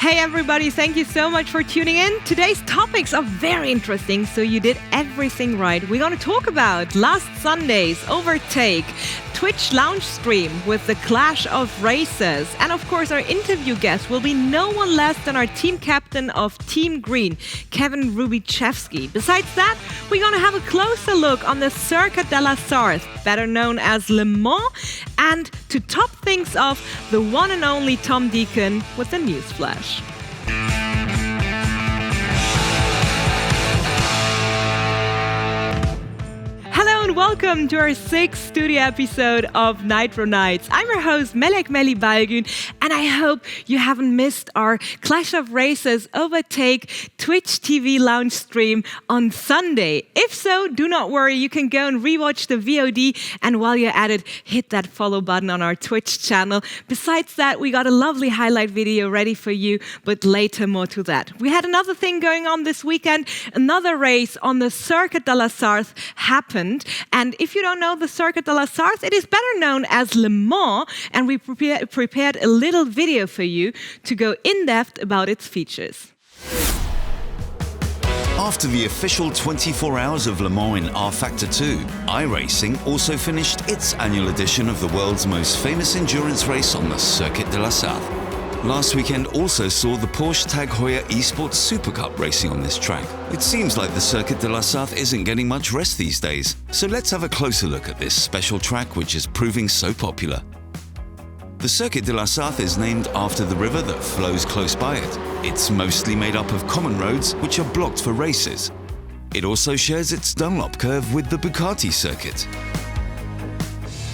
Hey everybody, thank you so much for tuning in. Today's topics are very interesting, so you did everything right. We're going to talk about last Sunday's Overtake, Twitch launch stream with the clash of races, and of course our interview guest will be no one less than our team captain of Team Green, Kev1n Rubichevsky. Besides that, we're going to have a closer look on the Circuit de la Sarthe, better known as Le Mans, and to top things off, the one and only Tom Deacon with the Newsflash. Hello and welcome to our 6th studio episode of Nitro Nights. I'm your host Melek Balgün, and I hope you haven't missed our Clash of Races Overtake Twitch TV launch stream on Sunday. If so, do not worry, you can go and rewatch the VOD, and while you're at it, hit that follow button on our Twitch channel. Besides that, we got a lovely highlight video ready for you, but later more to that. We had another thing going on this weekend. Another race on the Circuit de la Sarthe happened. And if you don't know the Circuit de la Sarthe, it is better known as Le Mans, and we prepared a little video for you to go in depth about its features. After the official 24 hours of Le Mans in R-Factor 2, iRacing also finished its annual edition of the world's most famous endurance race on the Circuit de la Sarthe. Last weekend also saw the Porsche Tagheuer Esports Supercup racing on this track. It seems like the Circuit de la Sarthe isn't getting much rest these days, so let's have a closer look at this special track which is proving so popular. The Circuit de la Sarthe is named after the river that flows close by it. It's mostly made up of common roads which are blocked for races. It also shares its Dunlop curve with the Bugatti circuit.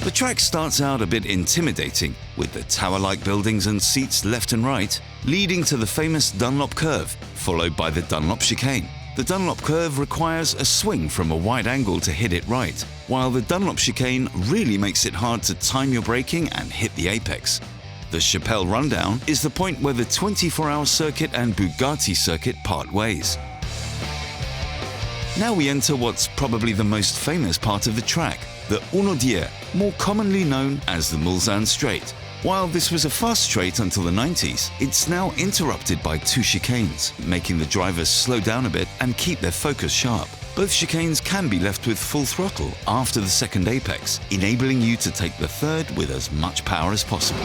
The track starts out a bit intimidating, with the tower-like buildings and seats left and right, leading to the famous Dunlop curve, followed by the Dunlop chicane. The Dunlop curve requires a swing from a wide angle to hit it right, while the Dunlop chicane really makes it hard to time your braking and hit the apex. The Chapelle Rundown is the point where the 24-hour circuit and Bugatti circuit part ways. Now we enter what's probably the most famous part of the track, the Unodier, more commonly known as the Mulsanne Straight. While this was a fast straight until the 90s, it's now interrupted by two chicanes, making the drivers slow down a bit and keep their focus sharp. Both chicanes can be left with full throttle after the second apex, enabling you to take the third with as much power as possible.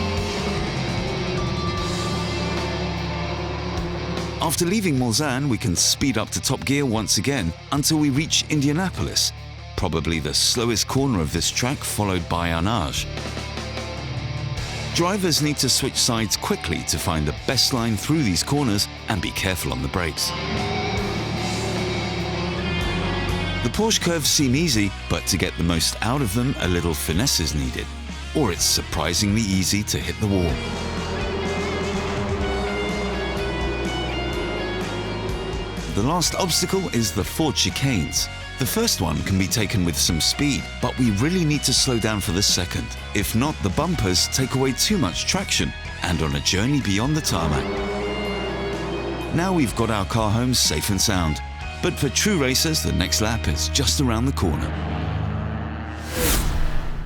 After leaving Mulsanne, we can speed up to top gear once again until we reach Indianapolis, probably the slowest corner of this track, followed by Arnage. Drivers need to switch sides quickly to find the best line through these corners and be careful on the brakes. The Porsche curves seem easy, but to get the most out of them, a little finesse is needed, or it's surprisingly easy to hit the wall. The last obstacle is the 4 chicanes. The first one can be taken with some speed, but we really need to slow down for the second. If not, the bumpers take away too much traction and on a journey beyond the tarmac. Now we've got our car home safe and sound, but for true racers, the next lap is just around the corner.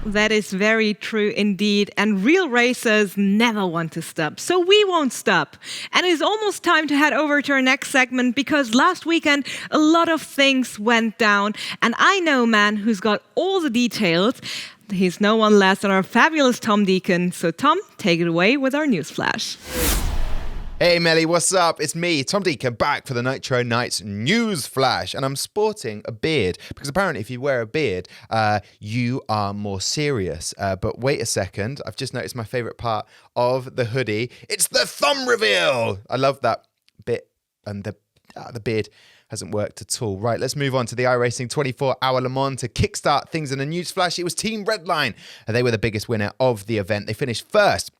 That is very true indeed, and real racers never want to stop, so we won't stop. And it's almost time to head over to our next segment, because last weekend a lot of things went down, and I know a man who's got all the details. He's no one less than our fabulous Tom Deacon. So Tom, take it away with our Newsflash. Hey Melly, what's up? It's me, Tom Deacon, back for the Nitro Nights Newsflash, and I'm sporting a beard, because apparently if you wear a beard, you are more serious. But wait a second, I've just noticed my favourite part of the hoodie. It's the thumb reveal! I love that bit, and the beard hasn't worked at all. Right, let's move on to the iRacing 24-hour Le Mans to kickstart things in a Newsflash. It was Team Redline. They were the biggest winner of the event. They finished first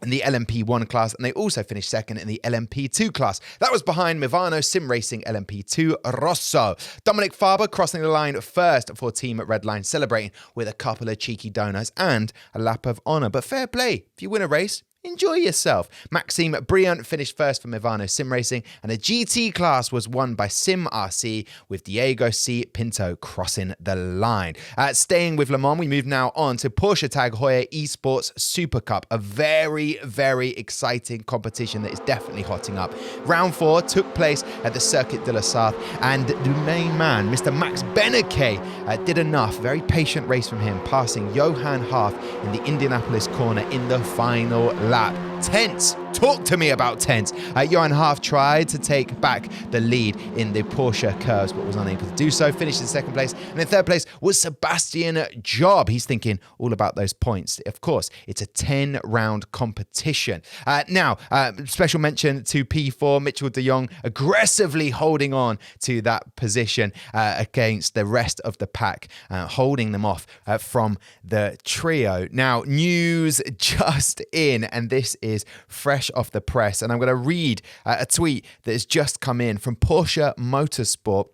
in the LMP1 class, and they also finished second in the LMP2 class. That was behind Movano Sim Racing LMP2 Rosso. Dominic Faber crossing the line first for Team Redline, celebrating with a couple of cheeky donuts and a lap of honour. But fair play, if you win a race, enjoy yourself. Maxime Briant finished first for Movano Sim Racing, and the GT class was won by Sim RC with Diego C. Pinto crossing the line. Staying with Le Mans, we move now on to Porsche Tagheuer Esports Supercup, a very, very exciting competition that is definitely hotting up. Round 4 took place at the Circuit de la Sarthe, and the main man, Mr. Max Beneke, did enough. Very patient race from him, passing Johan Half in the Indianapolis corner in the final lap. Tense. Talk to me about tense. Johan Half tried to take back the lead in the Porsche curves, but was unable to do so. Finished in second place. And in third place was Sebastian Job. He's thinking all about those points. Of course, it's a 10-round competition. Now, special mention to P4, Mitchell de Jong, aggressively holding on to that position against the rest of the pack, holding them off from the trio. Now, news just in, and this is fresh off the press, and I'm going to read a tweet that has just come in from Porsche Motorsport,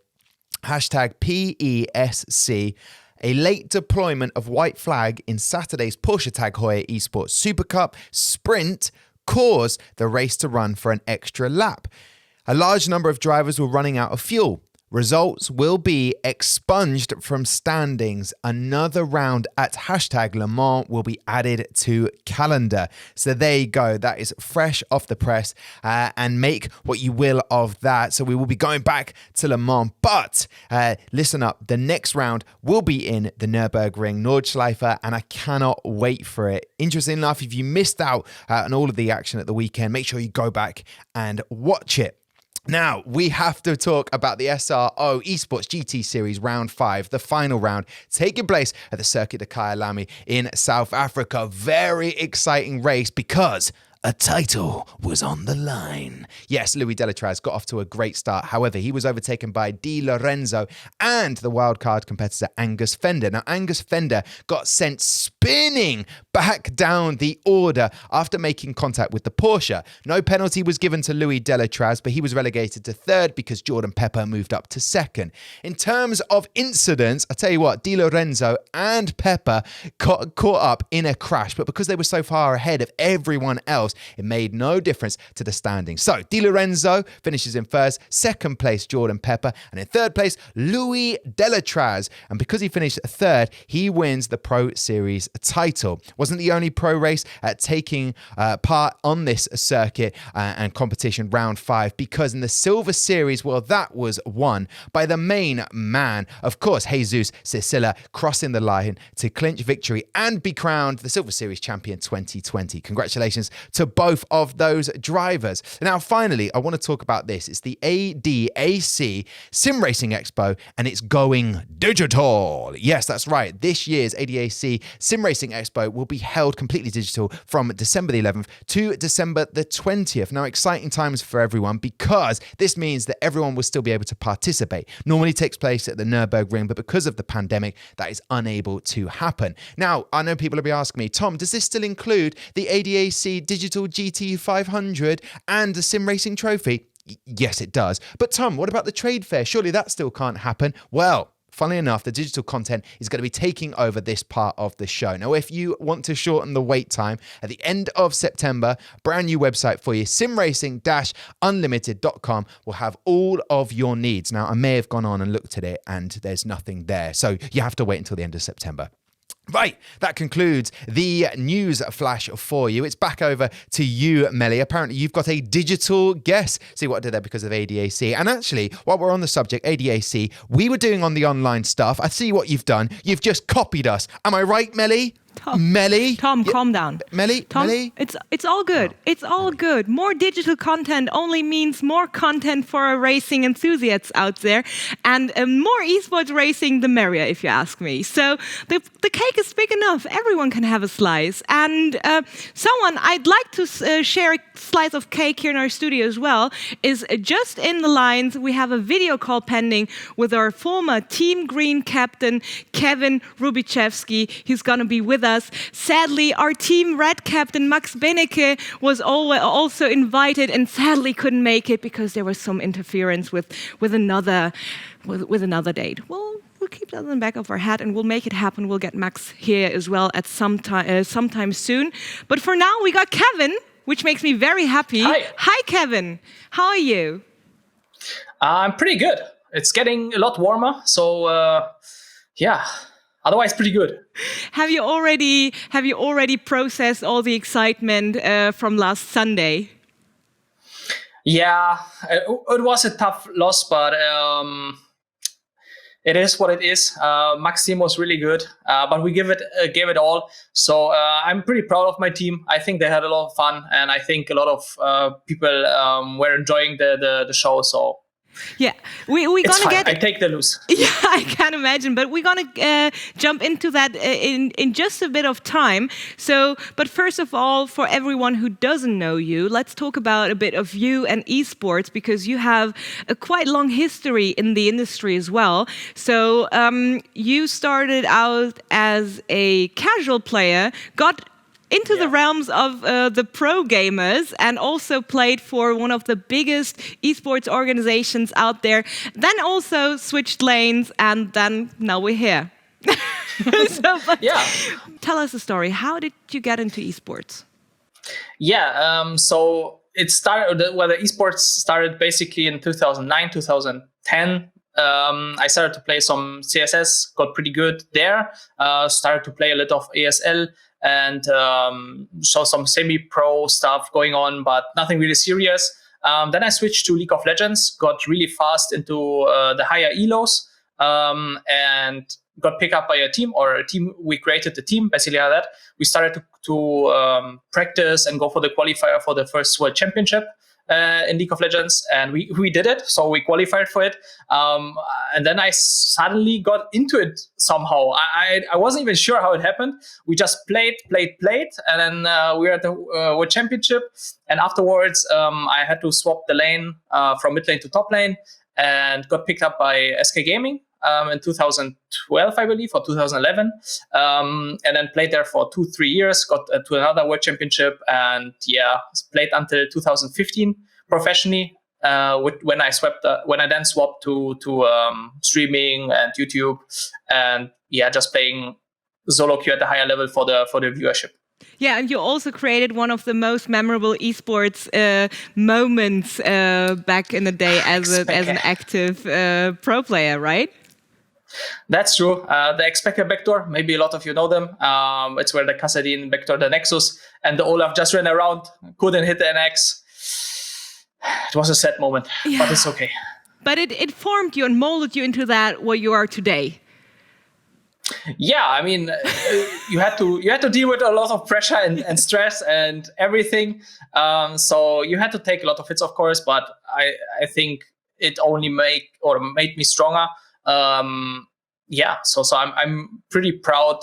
hashtag PESC. A late deployment of white flag in Saturday's Porsche Tagheuer Esports Supercup sprint caused the race to run for an extra lap. A large number of drivers were running out of fuel. Results will be expunged from standings. Another round at hashtag Le Mans will be added to calendar. So there you go. That is fresh off the press, and make what you will of that. So we will be going back to Le Mans. But listen up. The next round will be in the Nürburgring Nordschleife, and I cannot wait for it. Interesting enough, if you missed out on all of the action at the weekend, make sure you go back and watch it. Now, we have to talk about the SRO Esports GT Series Round 5, the final round, taking place at the Circuit de Kyalami in South Africa. Very exciting race because a title was on the line. Yes, Louis Delatraz got off to a great start. However, he was overtaken by Di Lorenzo and the wildcard competitor Angus Fender. Now, Angus Fender got sent spinning back down the order after making contact with the Porsche. No penalty was given to Louis Delatraz, but he was relegated to third because Jordan Pepper moved up to second. In terms of incidents, I tell you what, Di Lorenzo and Pepper got caught up in a crash, but because they were so far ahead of everyone else, it made no difference to the standings. So, Di Lorenzo finishes in first, second place, Jordan Pepper, and in third place, Louis Delatraz. And because he finished third, he wins the Pro Series title. Wasn't the only pro race taking part on this circuit and competition round 5, because in the Silver Series, well, that was won by the main man, of course, Jesus Cecilla, crossing the line to clinch victory and be crowned the Silver Series champion 2020. Congratulations to both of those drivers. Now, finally, I want to talk about this. It's the ADAC Sim Racing Expo, and it's going digital. Yes, that's right. This year's ADAC Sim Racing Expo will be held completely digital from December the 11th to December the 20th. Now, exciting times for everyone, because this means that everyone will still be able to participate. Normally takes place at the Nürburgring, but because of the pandemic, that is unable to happen. Now, I know people will be asking me, Tom, does this still include the ADAC Digital GT 500 and the Sim Racing Trophy? Yes, it does. But Tom, what about the trade fair? Surely that still can't happen. Well, funnily enough, the digital content is going to be taking over this part of the show. Now, if you want to shorten the wait time, at the end of September, brand new website for you, simracing-unlimited.com, will have all of your needs. Now, I may have gone on and looked at it and there's nothing there. So you have to wait until the end of September. Right, that concludes the news flash for you. It's back over to you, Melly. Apparently, you've got a digital guess. See what I did there because of ADAC. And actually, while we're on the subject, ADAC, we were doing on the online stuff. I see what you've done. You've just copied us. Am I right, Melly? Tom, Melly? Tom, calm down. Melly? Tom, Melly? it's all good. It's all good. More digital content only means more content for our racing enthusiasts out there, and more esports racing, the merrier, if you ask me. So the cake is big enough. Everyone can have a slice. And someone I'd like to share a slice of cake here in our studio as well is just in the lines. We have a video call pending with our former Team Green captain, Kev1n Rubichevsky. He's going to be with us. Sadly, our Team Red captain, Max Beneke, was also invited and sadly couldn't make it because there was some interference with another date. Well, we keep that in the back of our head, and we'll make it happen. We'll get Max here as well at sometime soon. But for now, we got Kev1n, which makes me very happy. Hi, Kev1n. How are you? I'm pretty good. It's getting a lot warmer, so yeah. Otherwise, pretty good. Have you already processed all the excitement from last Sunday? Yeah, it was a tough loss, but it is what it is. Max team was really good, but we gave it all. So I'm pretty proud of my team. I think they had a lot of fun, and I think a lot of people were enjoying the show. So. Yeah, we're gonna get. I take the loose. Yeah, I can imagine, but we're gonna jump into that in just a bit of time. So, but first of all, for everyone who doesn't know you, let's talk about a bit of you and esports, because you have a quite long history in the industry as well. So, you started out as a casual player, got into the realms of the pro gamers, and also played for one of the biggest esports organizations out there. Then also switched lanes, and then now we're here. Tell us a story. How did you get into esports? Yeah, so it started. Well, the esports started basically in 2009, 2010. I started to play some CSS, got pretty good there. Started to play a little of ASL. And saw some semi-pro stuff going on, but nothing really serious. Then I switched to League of Legends, got really fast into the higher elos, and got picked up by a team. We created the team, basically like that. We started to practice and go for the qualifier for the first World Championship in League of Legends, and we did it. So we qualified for it, and then I suddenly got into it somehow. I wasn't even sure how it happened. We just played, and then we were at the World Championship. And afterwards, I had to swap the lane from mid lane to top lane, and got picked up by SK Gaming in 2012, I believe, or 2011, and then played there for 2-3 years. Got to another World Championship, and played until 2015 professionally. When I then swapped to streaming and YouTube, and just playing solo queue at the higher level for the viewership. Yeah, and you also created one of the most memorable esports moments back in the day as an active pro player, right? That's true. The Expo backdoor, maybe a lot of you know them. It's where the Kassadin backdoor, the Nexus, and the Olaf just ran around, couldn't hit the NX. It was a sad moment, but it's okay. But it formed you and molded you into what you are today. Yeah, I mean, you had to deal with a lot of pressure and stress and everything. So you had to take a lot of hits, of course, but I think it only made me stronger. So I'm pretty proud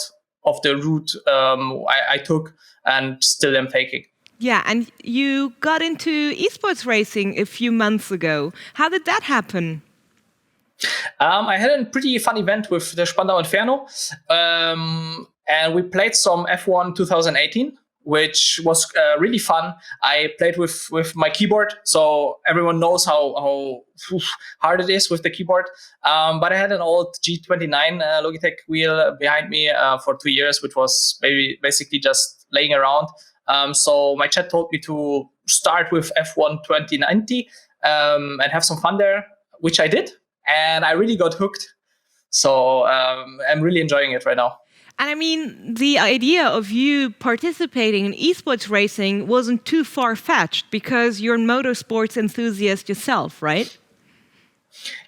of the route I took, and still am taking. Yeah, and you got into esports racing a few months ago. How did that happen? I had a pretty fun event with the Spandau Inferno, and we played some F1 2018, which was really fun. I played with my keyboard, so everyone knows how hard it is with the keyboard. But I had an old G29 Logitech wheel behind me for 2 years, which was basically just laying around. So my chat told me to start with F1 2090 and have some fun there, which I did. And I really got hooked. So I'm really enjoying it right now. And I mean, the idea of you participating in esports racing wasn't too far-fetched, because you're a motorsports enthusiast yourself, right?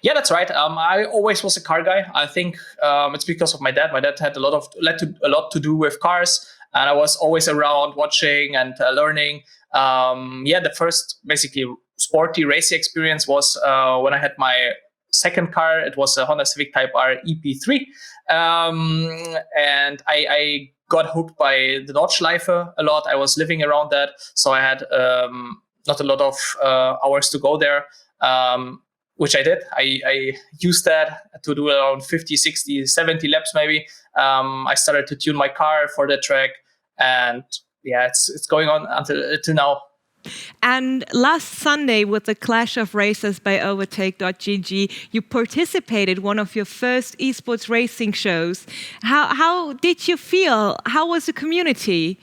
Yeah, that's right. I always was a car guy. I think it's because of my dad. My dad had a lot to do with cars, and I was always around watching and learning. The first basically sporty racing experience was when I had my second car. It was a Honda Civic Type R EP3, and I got hooked by the Nordschleife a lot. I was living around that, so I had not a lot of hours to go there, which I did. I used that to do around 50, 60, 70 laps maybe. I started to tune my car for the track, and it's going on until now. And last Sunday with the Clash of Races by Overtake.gg, you participated one of your first esports racing shows. How did you feel? How was the community?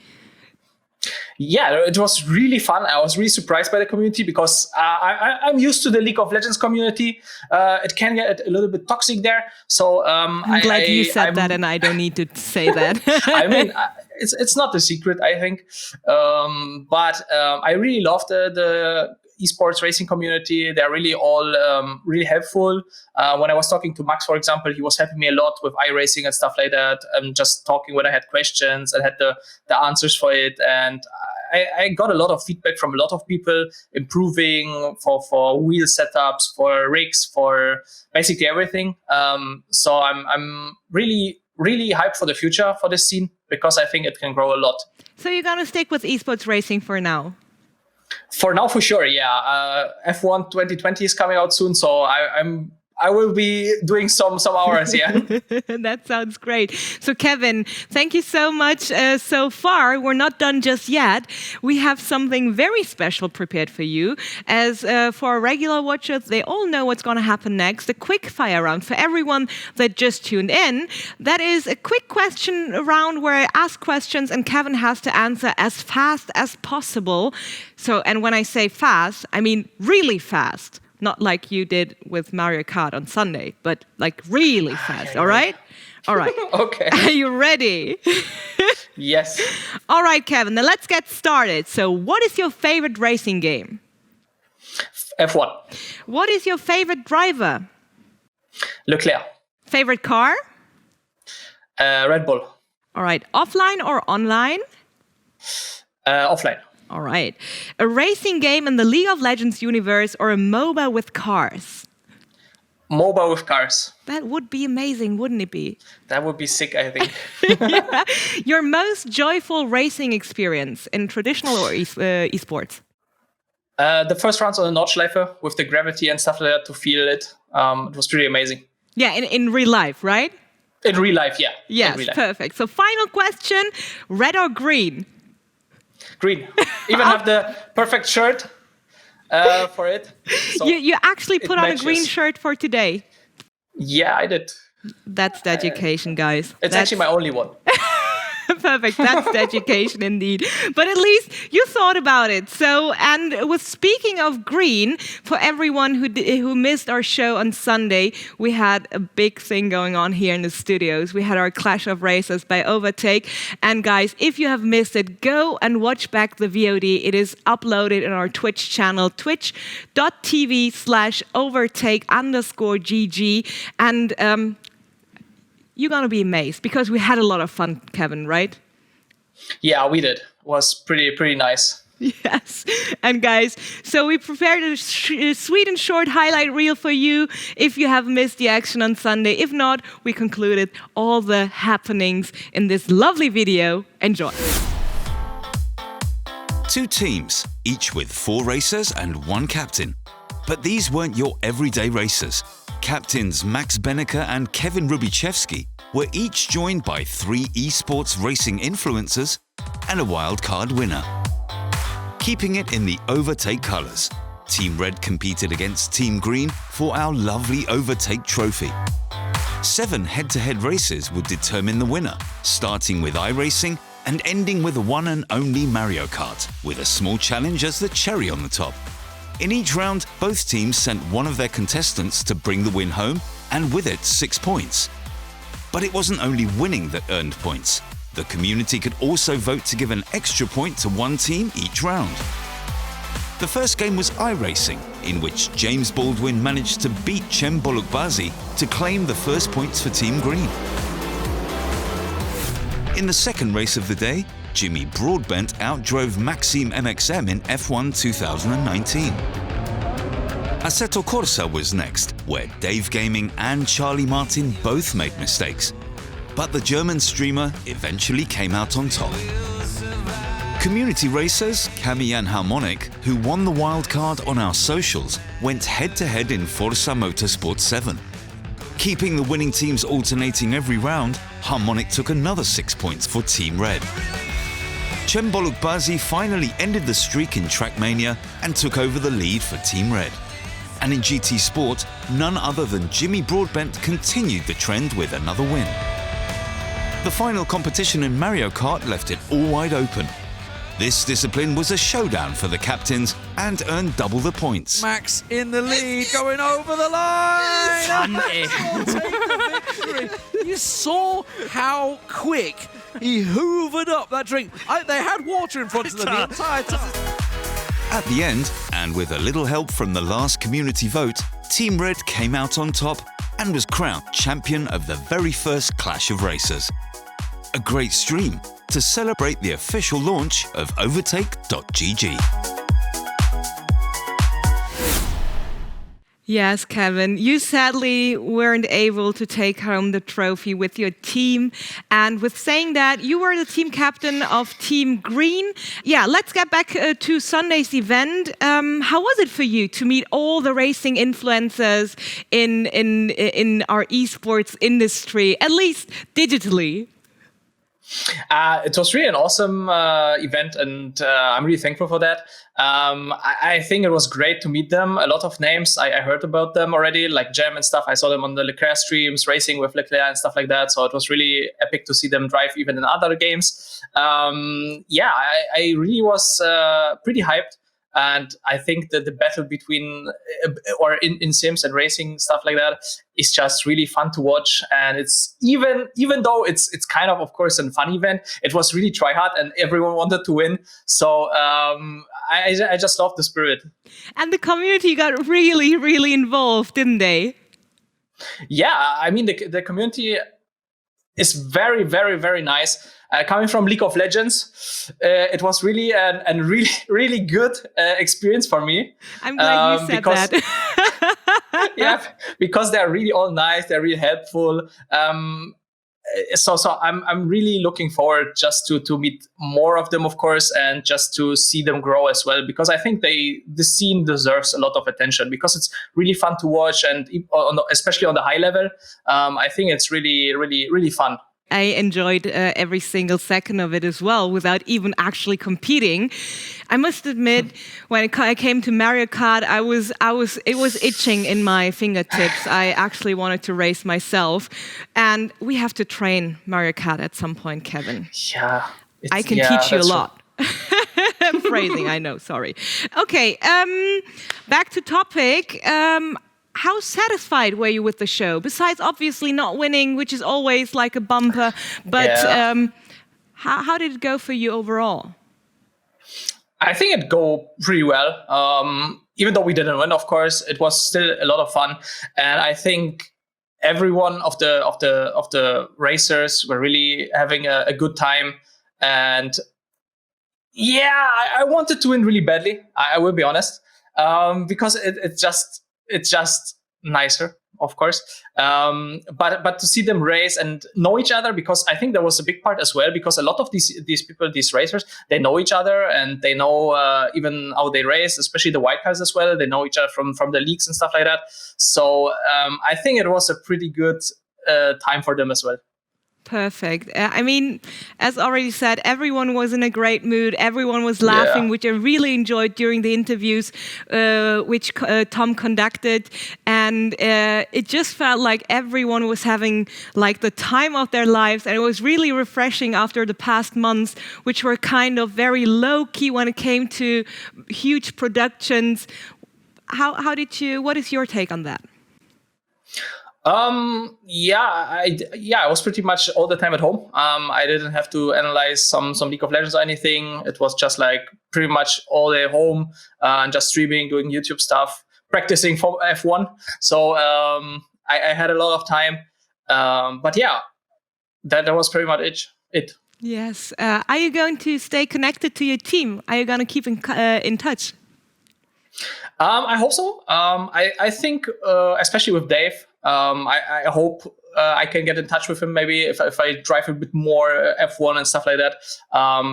Yeah, it was really fun. I was really surprised by the community because I'm used to the League of Legends community. It can get a little bit toxic there. So I'm glad you said that, and I don't need to say that. I mean, it's not a secret, I think. But I really love the esports racing community. They're really all really helpful. When I was talking to Max, for example, he was helping me a lot with iRacing and stuff like that. Just talking when I had questions and had the answers for it. And I got a lot of feedback from a lot of people improving for wheel setups, for rigs, for basically everything. So I'm really hyped for the future for this scene because I think it can grow a lot. So you're going to stick with esports racing for now? For now, for sure, yeah. F1 2020 is coming out soon, so I will be doing some hours, yeah. That sounds great. So Kev1n, thank you so much so far. We're not done just yet. We have something very special prepared for you. As for our regular watchers, they all know what's going to happen next. A quick fire round for everyone that just tuned in. That is a quick question round where I ask questions and Kev1n has to answer as fast as possible. So, and when I say fast, I mean really fast. Not like you did with Mario Kart on Sunday, but like really fast, all right? All right. Okay. Are you ready? Yes. All right, Kev1n, then let's get started. So what is your favorite racing game? F1. What is your favorite driver? Leclerc. Favorite car? Red Bull. All right. Offline or online? Offline. All right. A racing game in the League of Legends universe or a MOBA with cars? MOBA with cars. That would be amazing, wouldn't it be? That would be sick, I think. Yeah. Your most joyful racing experience in traditional or esports? The first rounds on the Nordschleife with the gravity and stuff like that to feel it. It was pretty amazing. Yeah, in real life, right? In real life, yeah. Yes, perfect. So final question, red or green? Green. Even have the perfect shirt for it. So You actually put on matches. a green shirt for today. Yeah, I did. That's dedication, guys. It's actually my only one. Perfect. That's dedication indeed. But at least you thought about it. So, and with speaking of green, for everyone who missed our show on Sunday, we had a big thing going on here in the studios. We had our Clash of Races by Overtake. And guys, if you have missed it, go and watch back the VOD. It is uploaded in our Twitch channel, twitch.tv/overtake_GG. And you're going to be amazed because we had a lot of fun, Kev1n, right? Yeah, we did. It was pretty nice. Yes. And guys, so we prepared a sweet and short highlight reel for you if you have missed the action on Sunday. If not, we concluded all the happenings in this lovely video. Enjoy. 2 teams, each with 4 racers and 1 captain. But these weren't your everyday racers. Captains Max Benneker and Kevin Rubichevsky were each joined by 3 esports racing influencers and a wildcard winner. Keeping it in the Overtake colours, Team Red competed against Team Green for our lovely Overtake trophy. 7 head-to-head races would determine the winner, starting with iRacing and ending with a one and only Mario Kart, with a small challenge as the cherry on the top. In each round, both teams sent one of their contestants to bring the win home, and with it 6 points. But it wasn't only winning that earned points. The community could also vote to give an extra point to one team each round. The first game was iRacing, in which James Baldwin managed to beat Cem Bolukbazi to claim the first points for Team Green. In the second race of the day, Jimmy Broadbent outdrove Maxime MXM in F1 2019. Assetto Corsa was next, where Dave Gaming and Charlie Martin both made mistakes. But the German streamer eventually came out on top. Community racers Cami and Harmonic, who won the wildcard on our socials, went head-to-head in Forza Motorsport 7. Keeping the winning teams alternating every round, Harmonic took another 6 points for Team Red. Cem Bolukbazi finally ended the streak in Trackmania and took over the lead for Team Red. And in GT Sport, none other than Jimmy Broadbent continued the trend with another win. The final competition in Mario Kart left it all wide open. This discipline was a showdown for the captains and earned double the points. Max in the lead, going over the line. And Max will take the victory. You saw how quick he hoovered up that drink. They had water in front of them the entire time. At the end, and with a little help from the last community vote, Team Red came out on top and was crowned champion of the very first Clash of Racers. A great stream to celebrate the official launch of Overtake.gg. Yes, Kevin, you sadly weren't able to take home the trophy with your team. And with saying that, you were the team captain of Team Green. Yeah, let's get back to Sunday's event. How was it for you to meet all the racing influencers in our esports industry, at least digitally? It was really an awesome event, and I'm really thankful for that. I think it was great to meet them. A lot of names I heard about them already, like Jem and stuff. I saw them on the Leclerc streams, racing with Leclerc and stuff like that. So it was really epic to see them drive even in other games. I really was pretty hyped. And I think that the battle between, or in sims and racing, stuff like that, is just really fun to watch. And it's even though it's kind of course, a fun event, it was really try hard and everyone wanted to win. So I just love the spirit. And the community got really, really involved, didn't they? Yeah, I mean, the community is very, very, very nice. Coming from League of Legends, it was really a really good experience for me. I'm glad you said that. Yeah, because they're really all nice. They're really helpful. So I'm really looking forward just to meet more of them, of course, and just to see them grow as well. Because I think the scene deserves a lot of attention because it's really fun to watch, and especially on the high level, I think it's really, really, really fun. I enjoyed every single second of it as well, without even actually competing. I must admit, when I came to Mario Kart, it was itching in my fingertips. I actually wanted to race myself, and we have to train Mario Kart at some point, Kevin. Yeah, I can teach you a lot. Phrasing, I know. Sorry. Okay, back to topic. How satisfied were you with the show? Besides, obviously, not winning, which is always like a bumper. But how did it go for you overall? I think it go pretty well. Even though we didn't win, of course, it was still a lot of fun. And I think every one of the racers were really having a good time. And yeah, I wanted to win really badly. I will be honest, because it's just nicer, of course. But to see them race and know each other, because I think there was a big part as well, because a lot of these people, these racers, they know each other and they know even how they race, especially the white guys as well. They know each other from the leagues and stuff like that. So I think it was a pretty good time for them as well. Perfect. I mean, as already said, everyone was in a great mood. Everyone was laughing, which I really enjoyed during the interviews which Tom conducted. And it just felt like everyone was having like the time of their lives. And it was really refreshing after the past months, which were kind of very low-key when it came to huge productions. What is your take on that? I was pretty much all the time at home. I didn't have to analyze some League of Legends or anything. It was just like pretty much all day home and just streaming, doing YouTube stuff, practicing for F1. So I had a lot of time. But yeah, that was pretty much it. Yes. Are you going to stay connected to your team? Are you going to keep in touch? I hope so. I think, especially with Dave, I hope I can get in touch with him maybe if I drive a bit more F1 and stuff like that,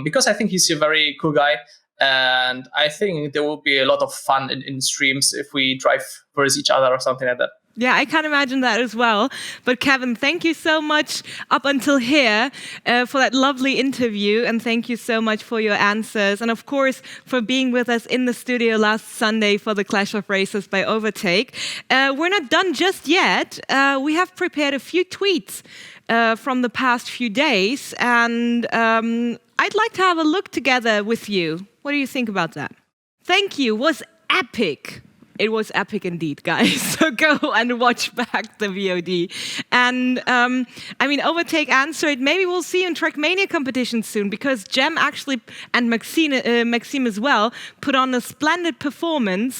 because I think he's a very cool guy, and I think there will be a lot of fun in streams if we drive versus each other or something like that. Yeah, I can imagine that as well. But Kev1n, thank you so much up until here for that lovely interview. And thank you so much for your answers. And of course, for being with us in the studio last Sunday for the Clash of Races by Overtake. We're not done just yet. We have prepared a few tweets from the past few days. And I'd like to have a look together with you. What do you think about that? Thank you was epic. It was epic indeed, guys. So go and watch back the VOD. And I mean, Overtake answered, maybe we'll see you in Trackmania competitions soon, because Jem actually, and Maxime as well, put on a splendid performance.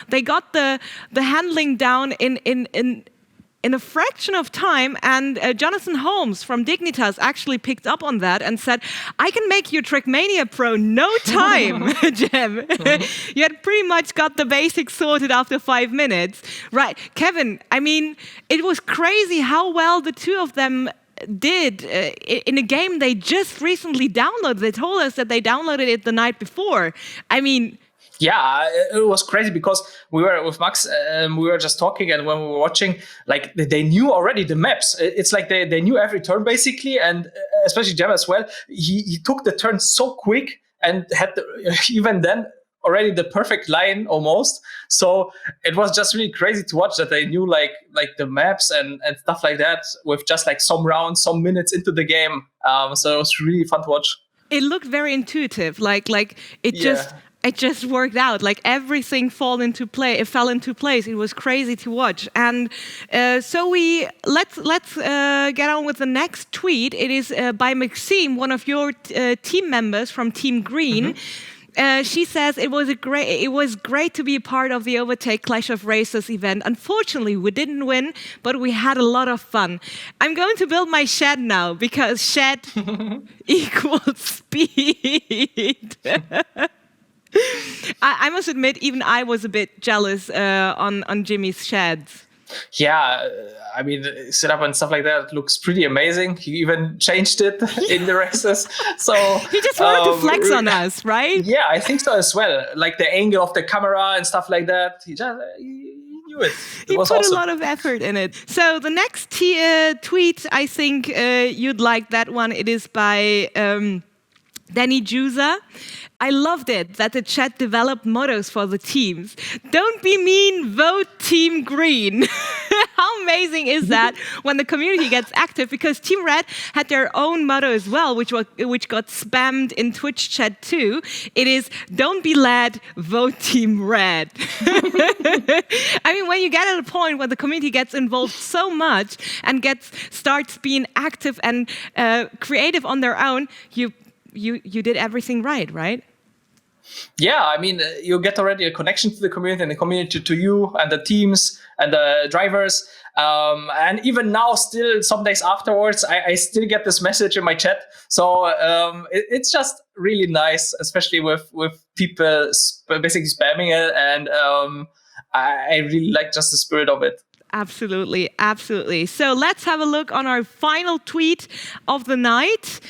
They got the handling down in a fraction of time, and Jonathan Holmes from Dignitas actually picked up on that and said, I can make you Trackmania Pro no time, Jem. You had pretty much got the basics sorted after 5 minutes. Right, Kev1n, I mean, it was crazy how well the two of them did in a game they just recently downloaded. They told us that they downloaded it the night before. I mean, yeah, it was crazy because we were with Max, we were just talking, and when we were watching, like they knew already the maps. It's like they knew every turn basically, and especially Jem as well. He took the turn so quick and had even then already the perfect line almost. So it was just really crazy to watch that they knew like the maps and stuff like that with just like some rounds, some minutes into the game. So it was really fun to watch. It looked very intuitive, like it just. It just worked out. Like everything fell into place. It was crazy to watch. And so let's get on with the next tweet. It is by Maxime, one of your team members from Team Green. She says it was great to be a part of the Overtake Clash of Races event. Unfortunately, we didn't win, but we had a lot of fun. I'm going to build my shed now because shed equals speed. I must admit, even I was a bit jealous on Jimmy's sheds. Yeah, I mean, setup and stuff like that looks pretty amazing. He even changed it in the races. So he just wanted to flex on us, right? Yeah, I think so as well. Like the angle of the camera and stuff like that. He knew it. He was put awesome. a lot of effort in it. So the next tweet, I think you'd like that one. It is by Danny Juza. I loved it that the chat developed mottos for the teams. Don't be mean, vote Team Green. How amazing is that when the community gets active? Because Team Red had their own motto as well, which got spammed in Twitch chat too. It is, don't be lad, vote Team Red. I mean, when you get at a point where the community gets involved so much and starts being active and creative on their own, you did everything right? Yeah, I mean, you get already a connection to the community and the community to you and the teams and the drivers. And even now, still some days afterwards, I still get this message in my chat. So it's just really nice, especially with people basically spamming it. And I really like just the spirit of it. Absolutely, absolutely. So let's have a look on our final tweet of the night.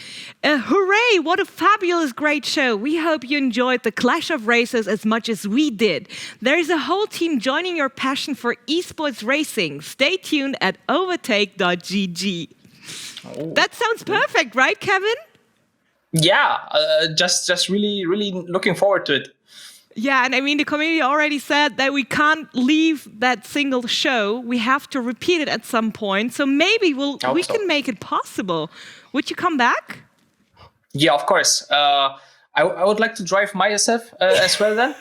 Hooray, what a fabulous, great show. We hope you enjoyed the Clash of Races as much as we did. There is a whole team joining your passion for esports racing. Stay tuned at overtake.gg. Oh. That sounds perfect, right, Kev1n? Yeah, just really, really looking forward to it. Yeah, and I mean, the community already said that we can't leave that single show. We have to repeat it at some point. So maybe we can make it possible. Would you come back? Yeah, of course. I would like to drive myself as well then.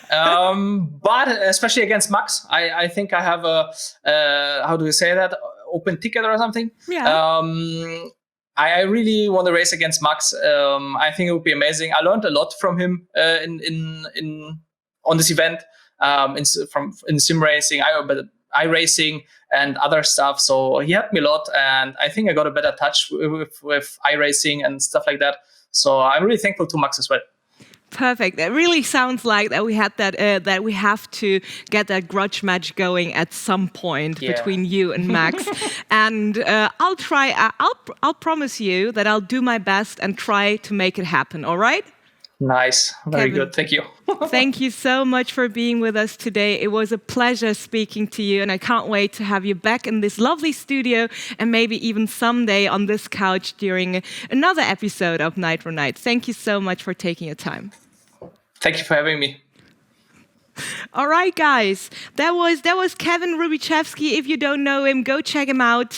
But especially against Max, I think I have a, how do you say that? Open ticket or something. Yeah. I really want to race against Max. I think it would be amazing. I learned a lot from him on this event, in sim racing, iRacing, and other stuff. So he helped me a lot, and I think I got a better touch with iRacing and stuff like that. So I'm really thankful to Max as well. Perfect. It really sounds like that we had that we have to get that grudge match going at some point between you and Max. And I'll try. I'll promise you that I'll do my best and try to make it happen. All right? Nice. Very Kev1n. good. Thank you. Thank you so much for being with us today. It was a pleasure speaking to you, and I can't wait to have you back in this lovely studio and maybe even someday on this couch during another episode of Nitro Nights. Thank you so much for taking your time. Thank you for having me. All right, guys, that was Kev1n Rubichevsky. If you don't know him, go check him out.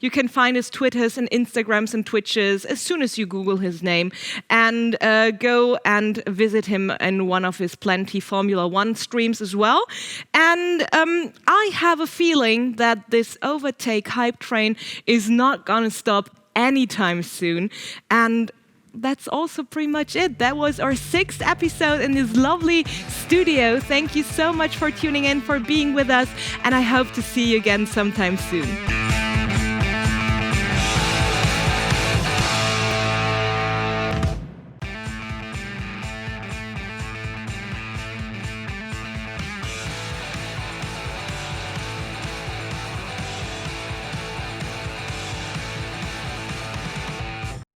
You can find his Twitters and Instagrams and Twitches as soon as you Google his name, and go and visit him in one of his plenty Formula One streams as well. And I have a feeling that this overtake hype train is not gonna stop anytime soon. And that's also pretty much it. That was our 6th episode in this lovely studio. Thank you so much for tuning in, for being with us, and I hope to see you again sometime soon.